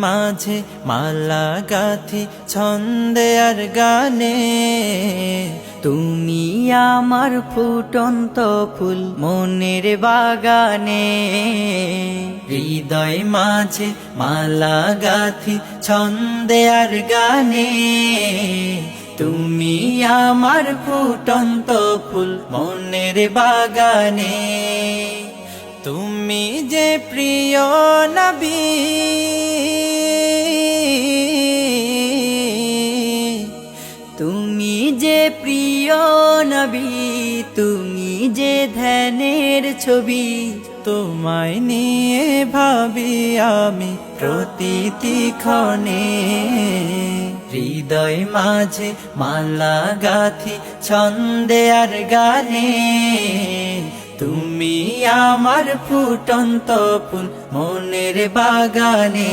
মাঝে মালা গাথি ছন্দে আর গানে, তুমি আমার ফুটন্ত ফুল মনের বাগানে। হৃদয় মাঝে মালা গাথি ছন্দে আর গানে, তুমি আমার ফুটন্ত ফুল মনের বাগানে। তুমি যে প্রিয় নবী, তুমি যে প্রিয় নবী, তুমি যে ধ্যানের ছবি, তোমায় নিয়ে ভাবি আমি প্রতিটি ক্ষণে। হৃদয় মাঝে মালা গাথি ছন্দে আর গানে, তুমি আমার ফুটন্ত ফুল মনের বাগানে।